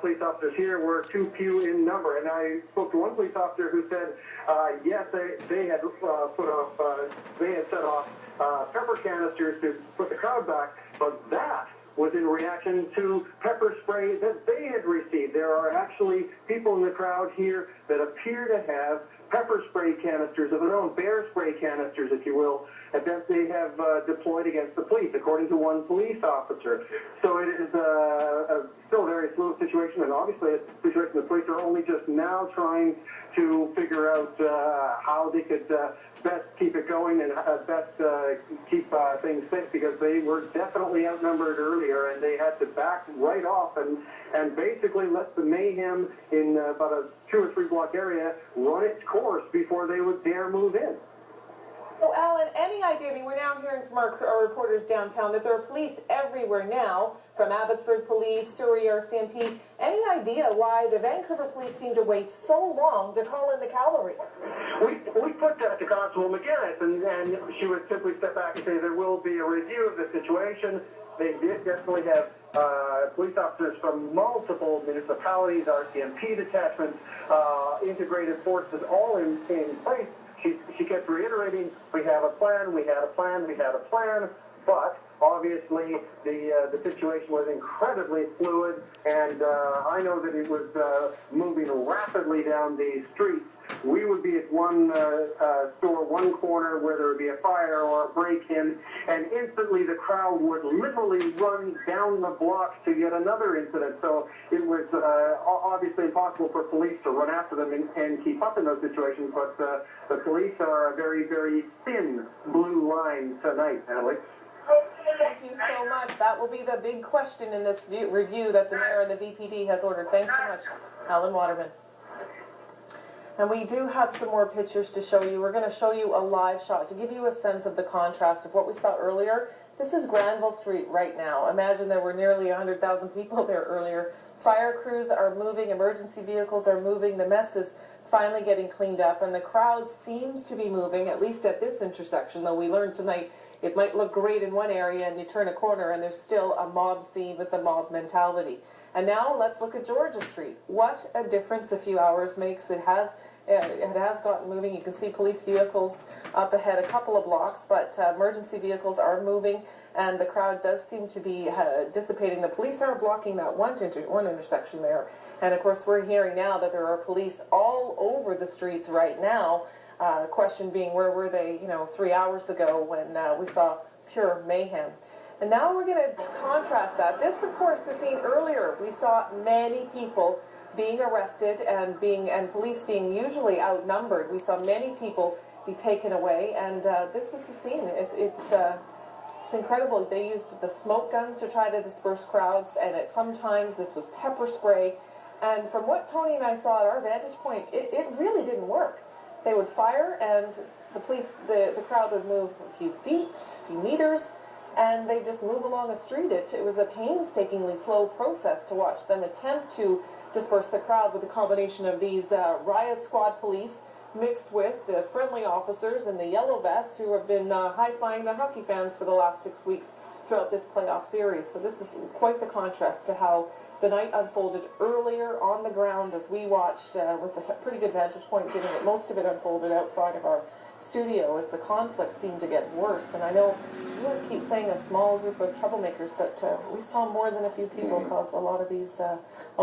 police officers here were too few in number. And I spoke to one police officer who said, yes, they had set off pepper canisters to put the crowd back, but that was in reaction to pepper spray that they had received. There are actually people in the crowd here that appear to have pepper spray canisters of their own, bear spray canisters, if you will, that they have deployed against the police, according to one police officer. So it is still a very fluid situation, and obviously a situation the police are only just now trying to figure out how they could best keep it going and best keep things safe, because they were definitely outnumbered earlier, and they had to back right off and basically let the mayhem in about a 2 or 3 block area run its course before they would dare move in. So, Alan, any idea? I mean, we're now hearing from our reporters downtown that there are police everywhere now, from Abbotsford Police, Surrey RCMP. Any idea why the Vancouver police seem to wait so long to call in the cavalry? We put that to Constable McGinnis, and she would simply step back and say there will be a review of the situation. They did definitely have police officers from multiple municipalities, RCMP detachments, integrated forces, all in place. She kept reiterating, we have a plan, we had a plan, we had a plan, but obviously the situation was incredibly fluid, and I know that it was moving rapidly down the streets. We would be at one store, one corner, where there would be a fire or a break-in, and instantly the crowd would literally run down the block to yet another incident. So it was obviously impossible for police to run after them and keep up in those situations, but the police are a very, very thin blue line tonight, Alex. Thank you so much. That will be the big question in this review that the mayor and the VPD has ordered. Thanks so much, Alan Waterman. And we do have some more pictures to show you. We're going to show you a live shot to give you a sense of the contrast of what we saw earlier. This is Granville Street right now. Imagine there were nearly 100,000 people there earlier. Fire crews are moving, emergency vehicles are moving, the mess is finally getting cleaned up, and the crowd seems to be moving, at least at this intersection, though we learned tonight it might look great in one area and you turn a corner and there's still a mob scene with the mob mentality. And now let's look at Georgia Street. What a difference a few hours makes. It has gotten moving. You can see police vehicles up ahead a couple of blocks, but emergency vehicles are moving, and the crowd does seem to be dissipating. The police are blocking that one intersection there. And of course, we're hearing now that there are police all over the streets right now. The question being, where were they, 3 hours ago when we saw pure mayhem? And now we're going to contrast that. This, of course, the scene earlier. We saw many people being arrested and police being usually outnumbered. We saw many people be taken away, and this was the scene. It's incredible. They used the smoke guns to try to disperse crowds, and sometimes this was pepper spray. And from what Tony and I saw at our vantage point, it really didn't work. They would fire, and the crowd would move a few feet, a few meters, and they just move along the street. It was a painstakingly slow process to watch them attempt to disperse the crowd with a combination of these riot squad police mixed with the friendly officers in the yellow vests who have been high-flying the hockey fans for the last 6 weeks throughout this playoff series. So this is quite the contrast to how the night unfolded earlier on the ground as we watched with a pretty good vantage point, given that most of it unfolded outside of our studio as the conflict seemed to get worse. And I know you want to keep saying a small group of troublemakers, but we saw more than a few people cause a lot of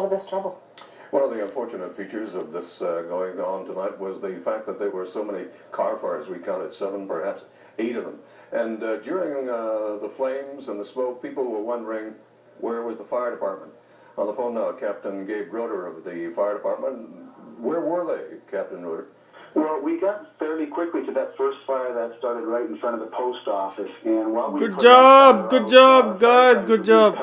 this trouble. One of the unfortunate features of this going on tonight was the fact that there were so many car fires. We counted 7, perhaps 8 of them. And during the flames and the smoke, people were wondering, where was the fire department? On the phone now, Captain Gabe Roeder of the fire department. Where were they, Captain Roeder? Well, we got fairly quickly to that first fire that started right in front of the post office, and while we good job, guys, good job.